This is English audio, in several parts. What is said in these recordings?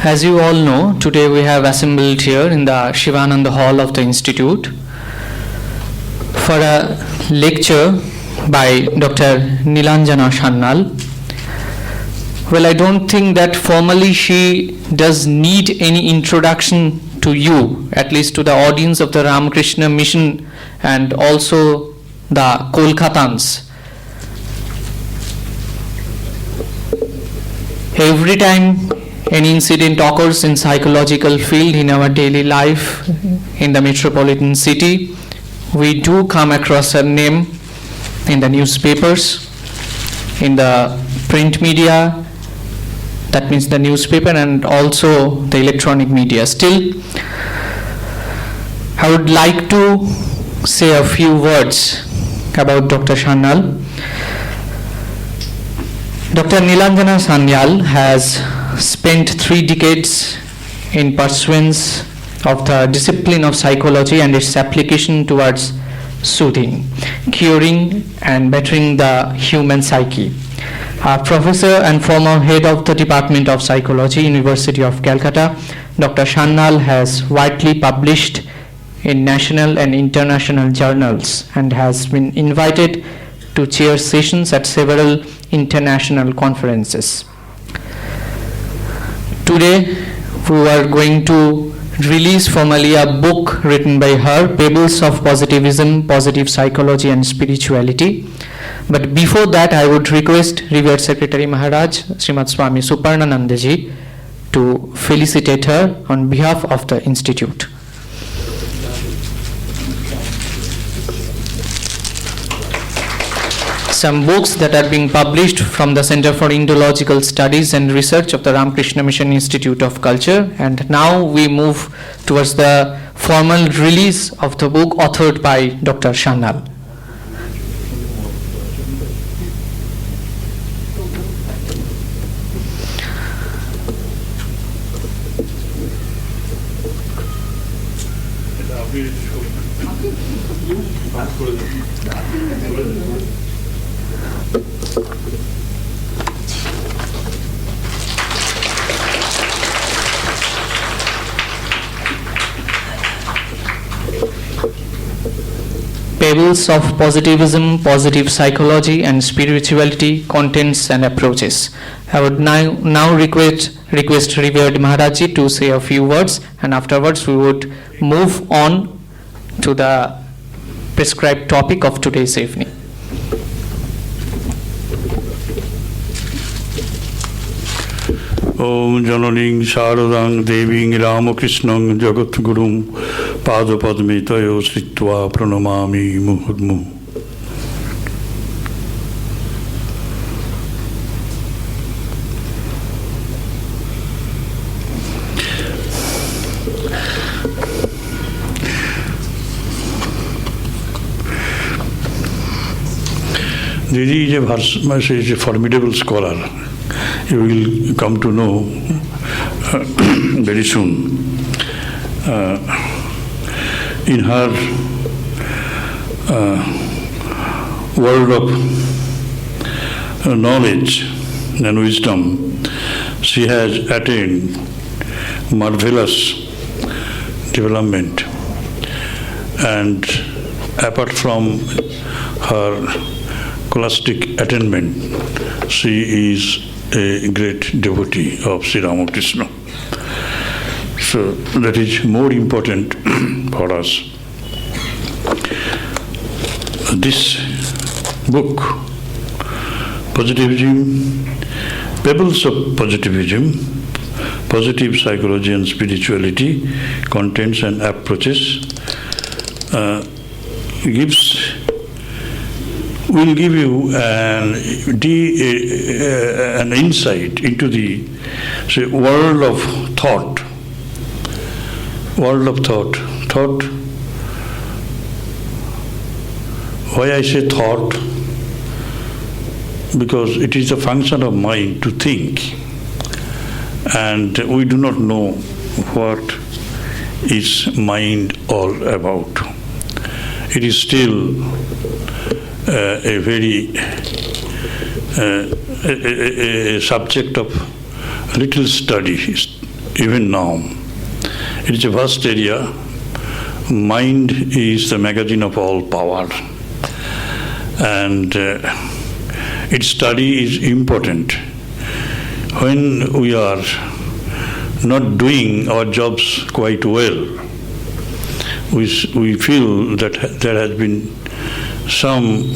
As you all know, today we have assembled here in the Shivananda Hall of the Institute for a lecture by Dr. Nilanjana Sanyal. Well, I don't think that formally she does need any introduction to you, at least to the audience of the Ramakrishna Mission and also the Kolkatans. Every time any incident occurs in psychological field in our daily life in the metropolitan city, we do come across her name in the newspapers, in the print media, that means the newspaper, and also the electronic media. Still, I would like to say a few words about Dr. Sanyal. Dr. Nilanjana Sanyal has spent 3 decades in pursuance of the discipline of psychology and its application towards soothing, curing, and bettering the human psyche. A professor and former head of the Department of Psychology, University of Calcutta, Dr. Sanyal has widely published in national and international journals and has been invited to chair sessions at several international conferences. Today, we are going to release formally a book written by her, Pebbles of Positivism, Positive Psychology and Spirituality. But before that, I would request Revered Secretary Maharaj, Srimad Swami Suparnanandaji, to felicitate her on behalf of the Institute. Some books that are being published from the Center for Indological Studies and Research of the Ramakrishna Mission Institute of Culture. And now we move towards the formal release of the book authored by Dr. Sanyal. Pebbles of Positivism, Positive Psychology and Spirituality, Contents and Approaches. I would now request Revered Maharaji to say a few words, and afterwards we would move on to the prescribed topic of today's evening. Om Jananing Sharadang Deving Ramakrishnang Jagat Gurum Pada Padmitayo Sritva Pranamami Muhudmu. Didi is a formidable scholar. You will come to know very soon. In her world of knowledge and wisdom, she has attained marvelous development. And apart from her scholastic attainment, she is a great devotee of Sri Ramakrishna. So that is more important for us. This book, Positivism, Pebbles of Positivism, Positive Psychology and Spirituality, Contents and Approaches, will give you an insight into the world of thought. World of thought. Thought. Why I say thought? Because it is a function of mind to think, and we do not know what is mind all about. It is still a very a subject of little study even now. It is a vast area. Mind is the magazine of all power, and its study is important. When we are not doing our jobs quite well, we feel that there has been some,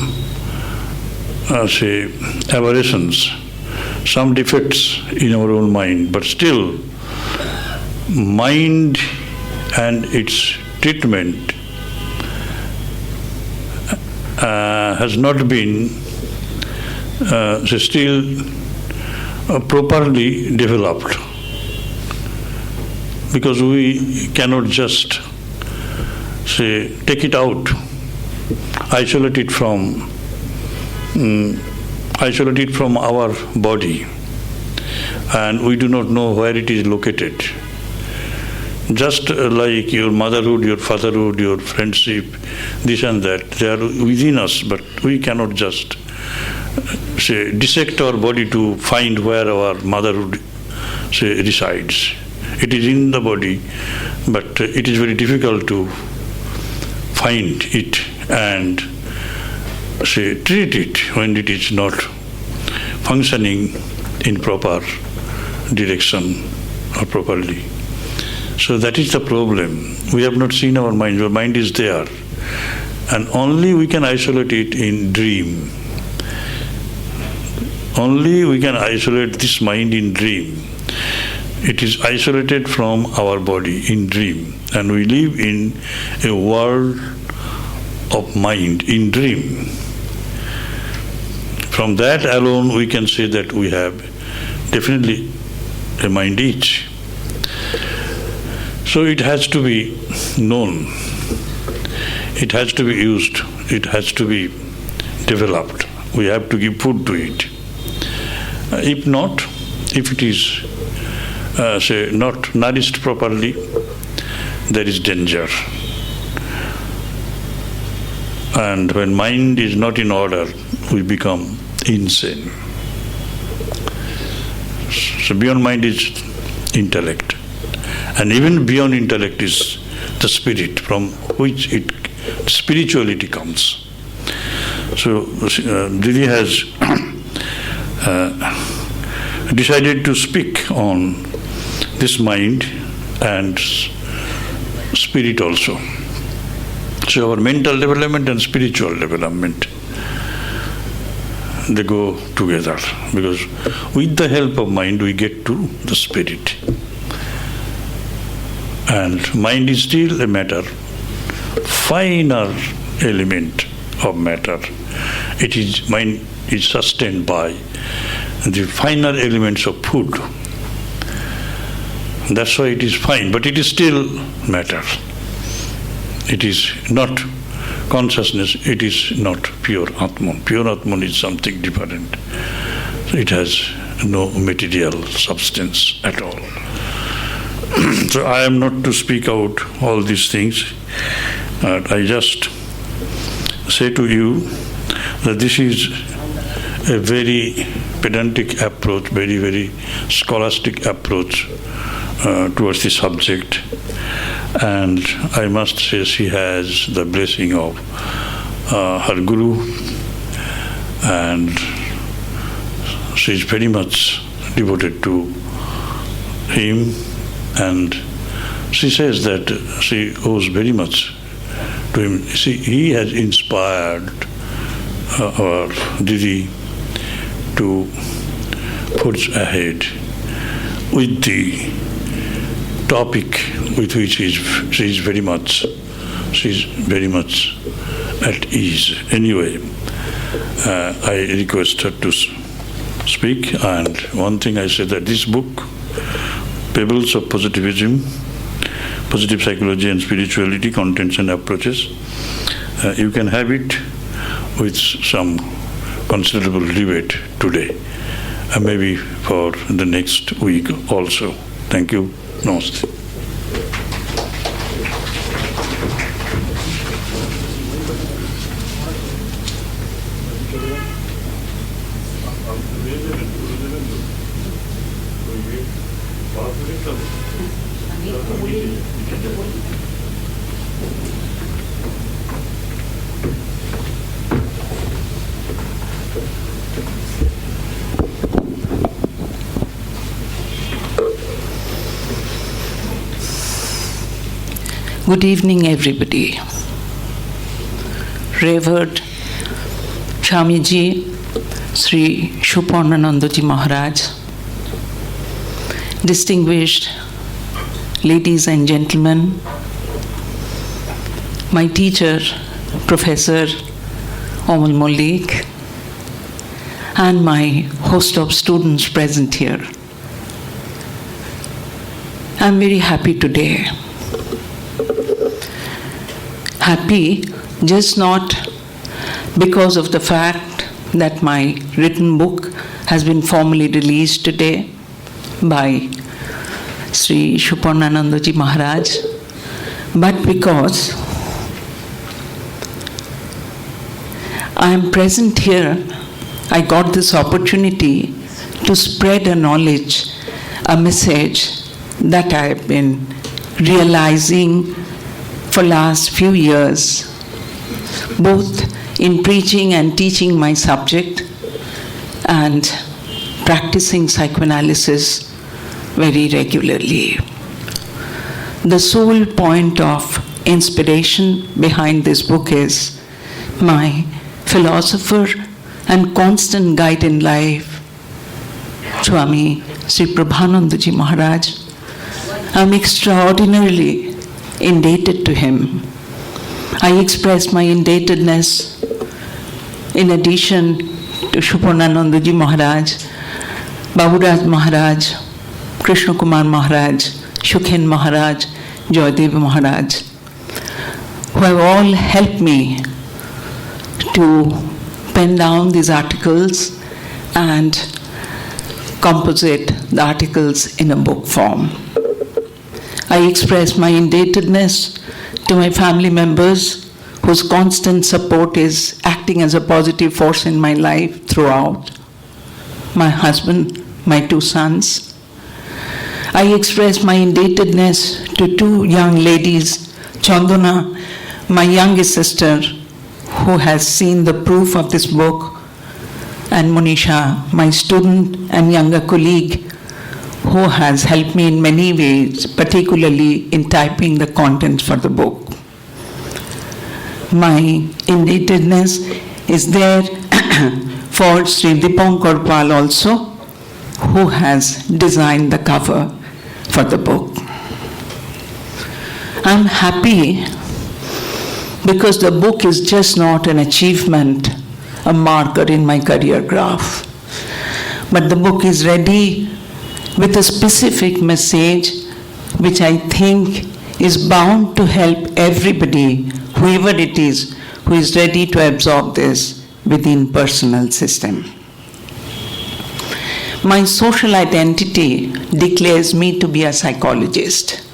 aberrations, some defects in our own mind, but still, mind and its treatment has not been still properly developed, because we cannot just take it out, isolate it from our body, and we do not know where it is located. Just like your motherhood, your fatherhood, your friendship, this and that, they are within us, but we cannot just dissect our body to find where our motherhood resides. It is in the body, but it is very difficult to find it and treat it when it is not functioning in proper direction or properly. So that is the problem. We have not seen our mind. Our mind is there, and only we can isolate it in dream. Only we can isolate this mind in dream. It is isolated from our body in dream, and we live in a world of mind in dream. From that alone, we can say that we have definitely a mind each. So it has to be known, it has to be used, it has to be developed. We have to give food to it. If not, if it is not nourished properly, there is danger. And when mind is not in order, we become insane. So beyond mind is intellect. And even beyond intellect is the spirit from which spirituality comes. So Didi has decided to speak on this mind and spirit also. So our mental development and spiritual development, they go together, because with the help of mind we get to the spirit. And mind is still a matter, finer element of matter. It is, mind is sustained by the finer elements of food. That's why it is fine, but it is still matter. It is not consciousness, it is not pure Atman. Pure Atman is something different. It has no material substance at all. So I am not to speak out all these things. I just say to you that this is a very pedantic approach, very, very scholastic approach towards the subject. And I must say she has the blessing of her guru, and she is very much devoted to him. And she says that she owes very much to him. See, he has inspired our Didi to forge ahead with the topic with which she is very much at ease. Anyway, I request her to speak. And one thing I say, that this book, Pebbles of Positivism, Positive Psychology and Spirituality, Contents and Approaches, you can have it with some considerable debate today, and maybe for the next week also. Thank you. Namaste. Good evening, everybody. Revered Swamiji, Sri Shuparnanandaji Maharaj, distinguished ladies and gentlemen, my teacher, Professor Omal Mollik, and my host of students present here. I'm very happy today. Happy just not because of the fact that my written book has been formally released today by Sri Shuparnanandaji Maharaj, but because I am present here, I got this opportunity to spread a knowledge, a message that I have been realizing for last few years, both in preaching and teaching my subject and practicing psychoanalysis very regularly. The sole point of inspiration behind this book is my philosopher and constant guide in life, Swami Sri Prabhanandaji Maharaj. I'm extraordinarily indebted to him. I express my indebtedness in addition to Shuparnanandaji Maharaj, Baburaj Maharaj, Krishna Kumar Maharaj, Shukhen Maharaj, Joydev Maharaj, who have all helped me to pen down these articles and composite the articles in a book form. I express my indebtedness to my family members whose constant support is acting as a positive force in my life throughout. My husband, my 2 sons. I express my indebtedness to 2 young ladies, Chandana, my youngest sister, who has seen the proof of this book, and Monisha, my student and younger colleague, who has helped me in many ways, particularly in typing the contents for the book. My indebtedness is there for Sri Dipankar Pal also, who has designed the cover for the book. I'm happy because the book is just not an achievement, a marker in my career graph, but the book is ready with a specific message which I think is bound to help everybody, whoever it is, who is ready to absorb this within personal system. My social identity declares me to be a psychologist.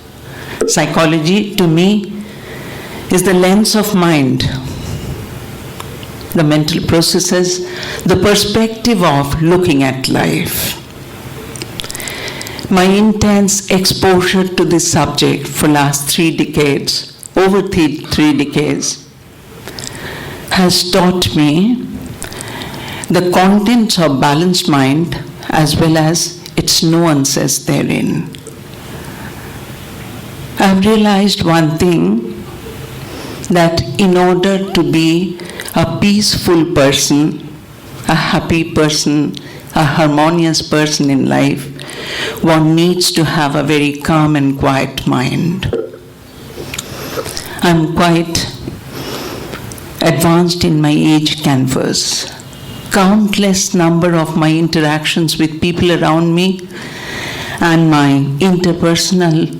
Psychology, to me, is the lens of mind, the mental processes, the perspective of looking at life. My intense exposure to this subject for last 3 decades, over 3 decades, has taught me the contents of balanced mind as well as its nuances therein. I've realized one thing, that in order to be a peaceful person, a happy person, a harmonious person in life, one needs to have a very calm and quiet mind. I'm quite advanced in my age canvas. Countless number of my interactions with people around me and my interpersonal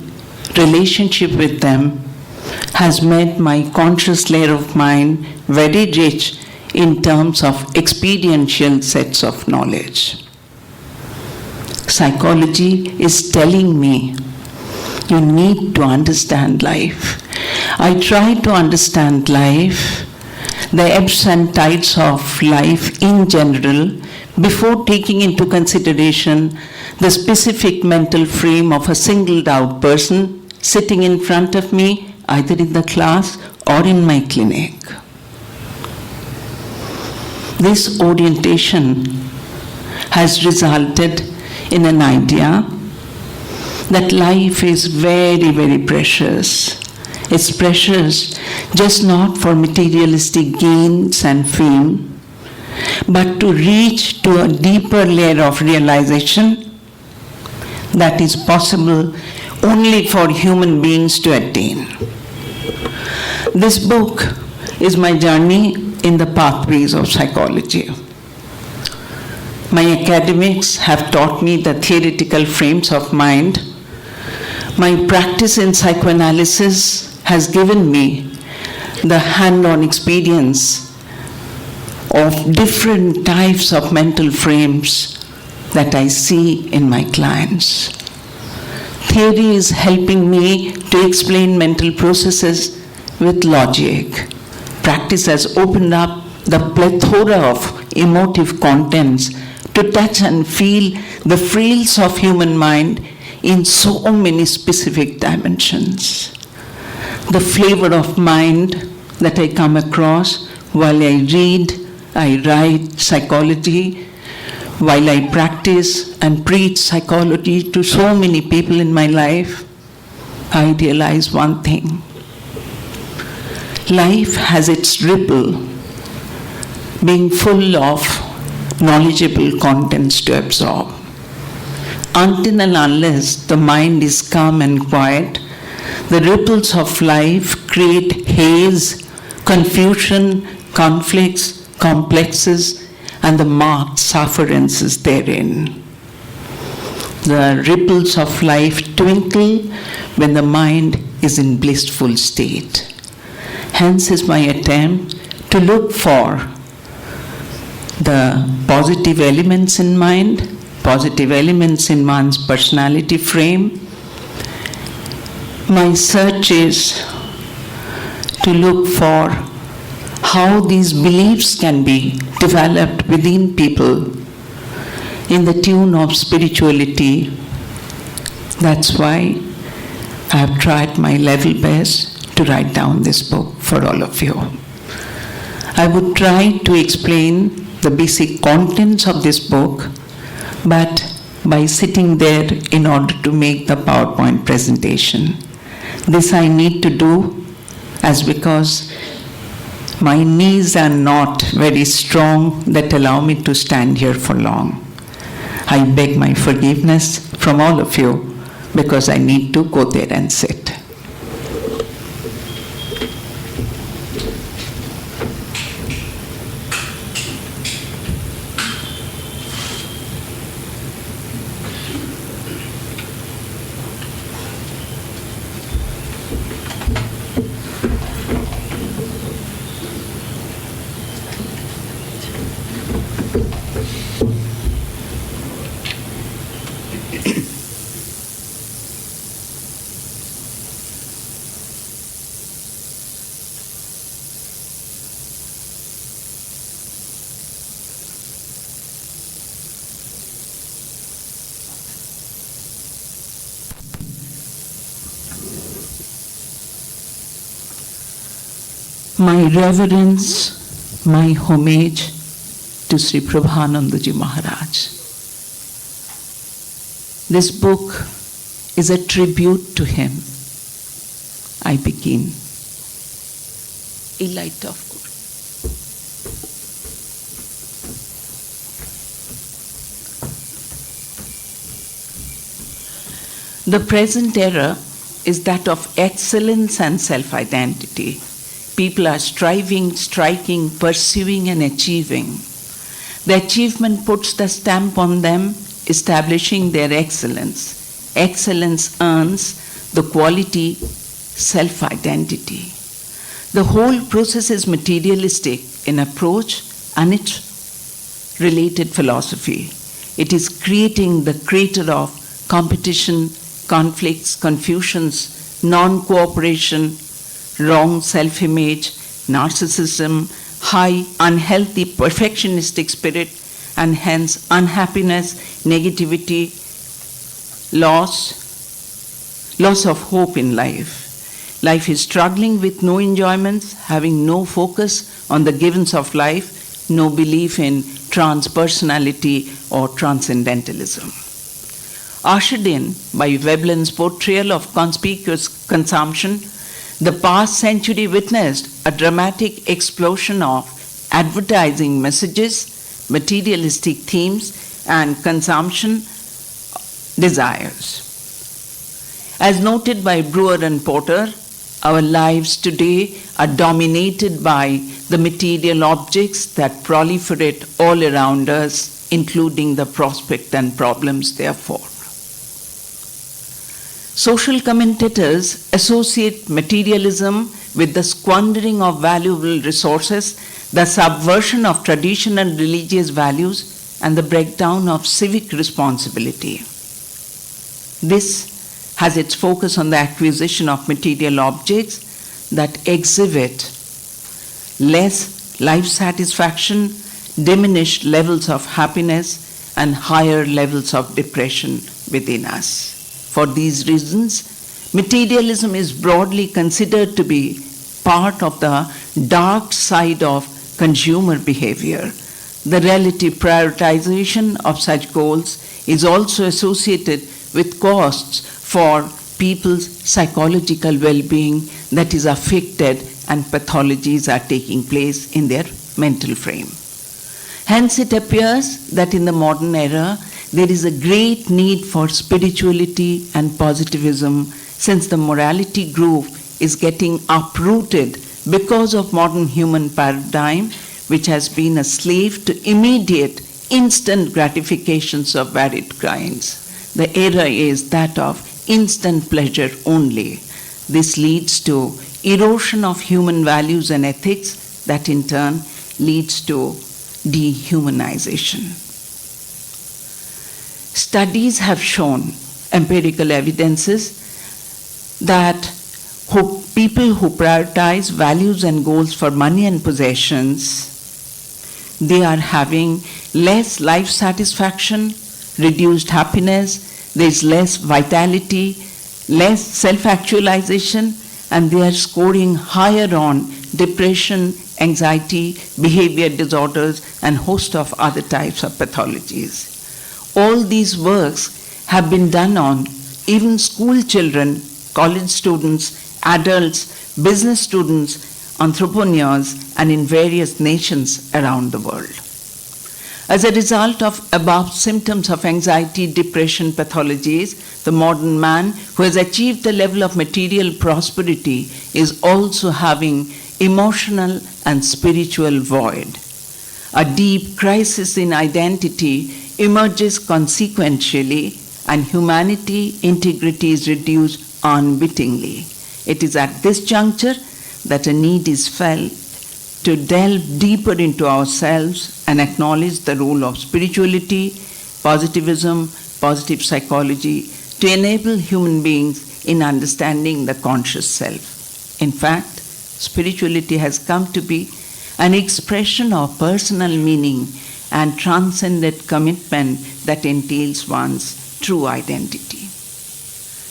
relationship with them has made my conscious layer of mind very rich in terms of experiential sets of knowledge. Psychology is telling me you need to understand life. I try to understand life, the ebbs and tides of life in general, before taking into consideration the specific mental frame of a singled out person sitting in front of me, either in the class or in my clinic. This orientation has resulted in an idea that life is very, very precious. It's precious just not for materialistic gains and fame, but to reach to a deeper layer of realization that is possible only for human beings to attain. This book is my journey in the pathways of psychology. My academics have taught me the theoretical frames of mind. My practice in psychoanalysis has given me the hand-on experience of different types of mental frames that I see in my clients. Theory is helping me to explain mental processes with logic. Practice has opened up the plethora of emotive contents to touch and feel the frills of human mind in so many specific dimensions. The flavor of mind that I come across while I read, I write psychology, while I practice and preach psychology to so many people in my life, I realize one thing. Life has its ripple, being full of knowledgeable contents to absorb. Until and unless the mind is calm and quiet, the ripples of life create haze, confusion, conflicts, complexes, and the marked sufferances therein. The ripples of life twinkle when the mind is in blissful state. Hence is my attempt to look for the positive elements in mind, positive elements in one's personality frame. My search is to look for how these beliefs can be developed within people in the tune of spirituality. That's why I have tried my level best to write down this book for all of you. I would try to explain the basic contents of this book, but by sitting there in order to make the PowerPoint presentation. This I need to do as because my knees are not very strong that allow me to stand here for long. I beg my forgiveness from all of you because I need to go there and sit. My reverence, my homage to Sri Prabhanandaji Maharaj. This book is a tribute to him. I begin. A light of Guru. The present era is that of excellence and self-identity. People are striving, striking, pursuing, and achieving. The achievement puts the stamp on them, establishing their excellence. Excellence earns the quality self-identity. The whole process is materialistic in approach and its related philosophy. It is creating the crater of competition, conflicts, confusions, non-cooperation, wrong self-image, narcissism, high, unhealthy, perfectionistic spirit, and hence unhappiness, negativity, loss of hope in life. Life is struggling with no enjoyments, having no focus on the givens of life, no belief in transpersonality or transcendentalism. Ushered in by Veblen's portrayal of conspicuous consumption, the past century witnessed a dramatic explosion of advertising messages, materialistic themes, and consumption desires. As noted by Brewer and Porter, our lives today are dominated by the material objects that proliferate all around us, including the prospect and problems therefore. Social commentators associate materialism with the squandering of valuable resources, the subversion of traditional religious values, and the breakdown of civic responsibility. This has its focus on the acquisition of material objects that exhibit less life satisfaction, diminished levels of happiness, and higher levels of depression within us. For these reasons, materialism is broadly considered to be part of the dark side of consumer behavior. The relative prioritization of such goals is also associated with costs for people's psychological well-being that is affected and pathologies are taking place in their mental frame. Hence, it appears that in the modern era, there is a great need for spirituality and positivism, since the morality groove is getting uprooted because of modern human paradigm, which has been a slave to immediate, instant gratifications of varied kinds. The era is that of instant pleasure only. This leads to erosion of human values and ethics that in turn leads to dehumanization. Studies have shown, empirical evidences, that people who prioritize values and goals for money and possessions, they are having less life satisfaction, reduced happiness, there is less vitality, less self-actualization, and they are scoring higher on depression, anxiety, behavior disorders, and host of other types of pathologies. All these works have been done on even school children, college students, adults, business students, entrepreneurs, and in various nations around the world. As a result of above symptoms of anxiety, depression, pathologies, the modern man who has achieved a level of material prosperity is also having emotional and spiritual void. A deep crisis in identity emerges consequentially, and humanity integrity is reduced unwittingly. It is at this juncture that a need is felt to delve deeper into ourselves and acknowledge the role of spirituality, positivism, positive psychology to enable human beings in understanding the conscious self. In fact, spirituality has come to be an expression of personal meaning and transcendent commitment that entails one's true identity.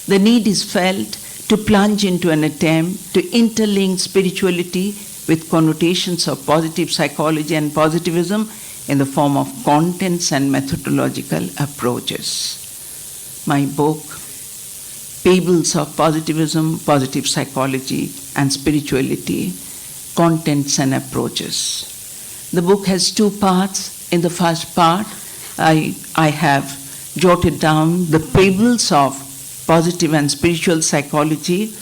The need is felt to plunge into an attempt to interlink spirituality with connotations of positive psychology and positivism in the form of contents and methodological approaches. My book, Fables of Positivism, Positive Psychology, and Spirituality, Contents and Approaches. The book has two parts. In the first part, I have jotted down the fables of positive and spiritual psychology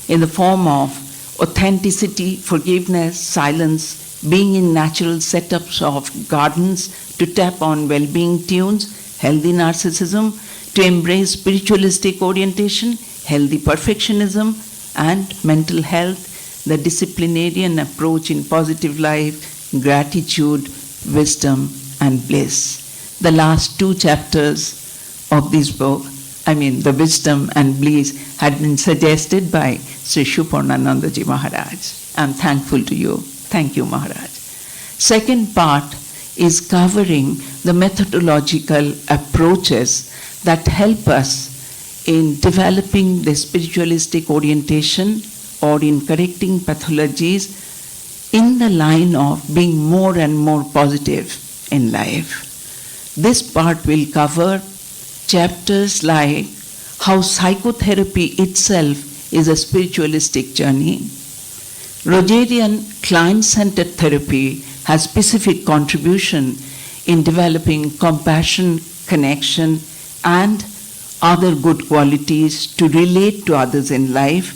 in the form of authenticity, forgiveness, silence, being in natural setups of gardens to tap on well-being tunes, healthy narcissism, to embrace spiritualistic orientation, healthy perfectionism, and mental health, the disciplinarian approach in positive life, gratitude, wisdom, and bliss. The last two chapters of this book, the wisdom and bliss, had been suggested by Sri Shupurnanandaji Maharaj. I'm thankful to you. Thank you, Maharaj. Second part is covering the methodological approaches that help us in developing the spiritualistic orientation or in correcting pathologies in the line of being more and more positive in life. This part will cover chapters like how psychotherapy itself is a spiritualistic journey. Rogerian client-centered therapy has specific contribution in developing compassion, connection, and other good qualities to relate to others in life.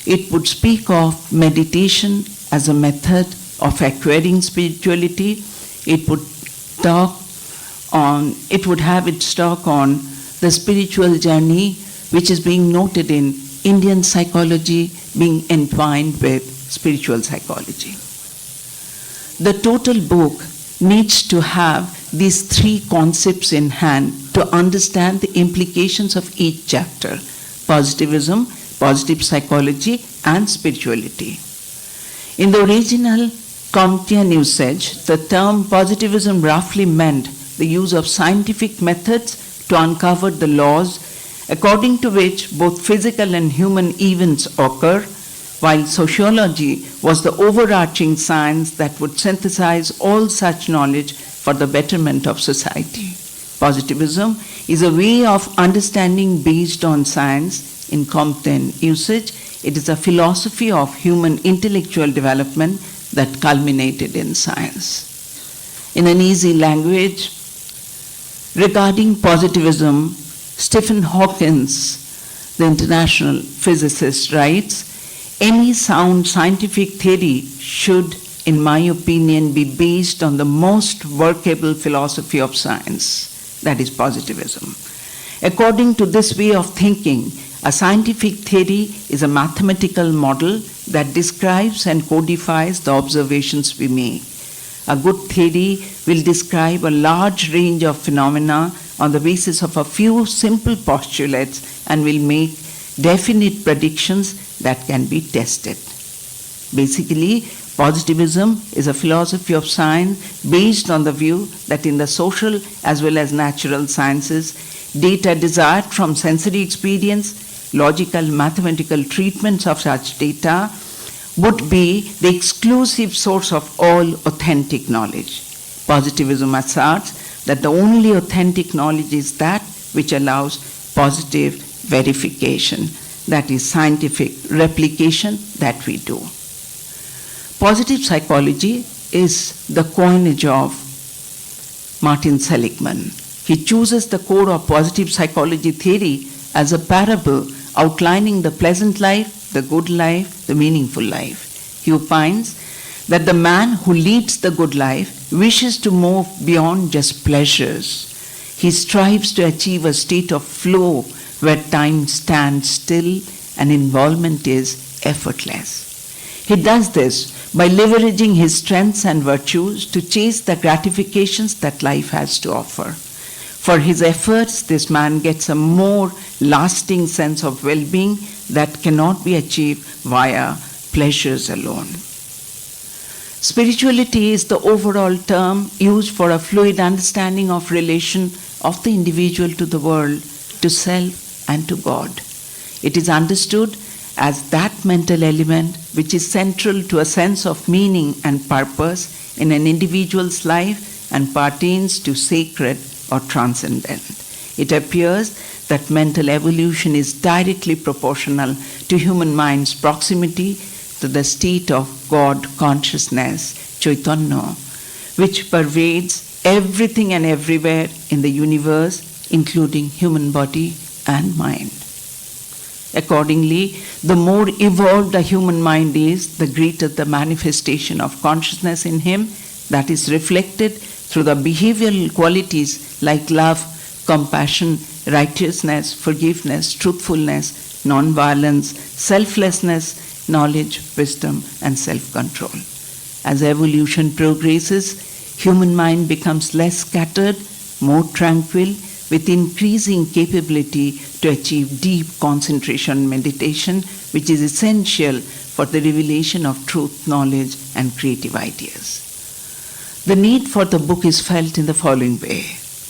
It would speak of meditation as a method of acquiring spirituality. It would have its talk on the spiritual journey, which is being noted in Indian psychology being entwined with spiritual psychology. The total book needs to have these three concepts in hand to understand the implications of each chapter: positivism, positive psychology, and spirituality. In the original Comtean usage, the term positivism roughly meant the use of scientific methods to uncover the laws according to which both physical and human events occur, while sociology was the overarching science that would synthesize all such knowledge for the betterment of society. Positivism is a way of understanding based on science. In Comtean usage, it is a philosophy of human intellectual development that culminated in science. In an easy language, regarding positivism, Stephen Hawking, the international physicist, writes, "Any sound scientific theory should, in my opinion, be based on the most workable philosophy of science, that is positivism. According to this way of thinking, a scientific theory is a mathematical model that describes and codifies the observations we make. A good theory will describe a large range of phenomena on the basis of a few simple postulates and will make definite predictions that can be tested." Basically, positivism is a philosophy of science based on the view that in the social as well as natural sciences, data desired from sensory experience, logical mathematical treatments of such data would be the exclusive source of all authentic knowledge. Positivism asserts that the only authentic knowledge is that which allows positive verification, that is scientific replication that we do. Positive psychology is the coinage of Martin Seligman. He chooses the core of positive psychology theory as a parable outlining the pleasant life, the good life, the meaningful life. He opines that the man who leads the good life wishes to move beyond just pleasures. He strives to achieve a state of flow where time stands still and involvement is effortless. He does this by leveraging his strengths and virtues to chase the gratifications that life has to offer. For his efforts, this man gets a more lasting sense of well-being that cannot be achieved via pleasures alone. Spirituality is the overall term used for a fluid understanding of relation of the individual to the world, to self and to God. It is understood as that mental element which is central to a sense of meaning and purpose in an individual's life and pertains to sacred or transcendent. It appears that mental evolution is directly proportional to human mind's proximity to the state of God consciousness, Chaitanya, which pervades everything and everywhere in the universe, including human body and mind. Accordingly, the more evolved a human mind is, the greater the manifestation of consciousness in him that is reflected through the behavioral qualities like love, compassion, righteousness, forgiveness, truthfulness, non-violence, selflessness, knowledge, wisdom, and self-control. As evolution progresses, human mind becomes less scattered, more tranquil, with increasing capability to achieve deep concentration meditation, which is essential for the revelation of truth, knowledge, and creative ideas. The need for the book is felt in the following way.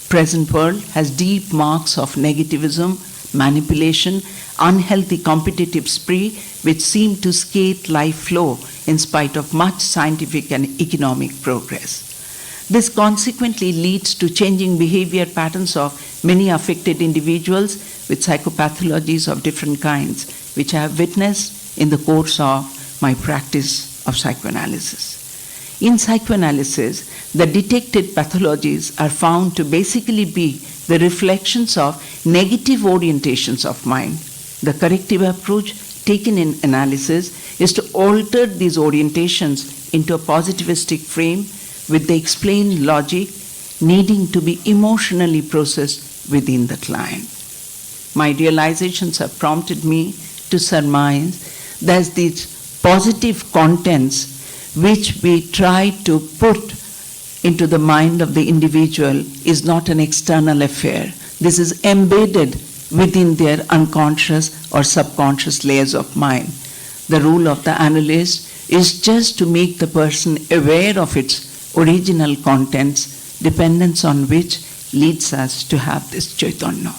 Present world has deep marks of negativism, manipulation, unhealthy competitive spree which seem to skate life flow in spite of much scientific and economic progress. This consequently leads to changing behavior patterns of many affected individuals with psychopathologies of different kinds, which I have witnessed in the course of my practice of psychoanalysis. In psychoanalysis, the detected pathologies are found to basically be the reflections of negative orientations of mind. The corrective approach taken in analysis is to alter these orientations into a positivistic frame with the explained logic needing to be emotionally processed within the client. My realizations have prompted me to surmise that these positive contents which we try to put into the mind of the individual is not an external affair. This is embedded within their unconscious or subconscious layers of mind. The role of the analyst is just to make the person aware of its original contents, dependence on which leads us to have this Chaitanya.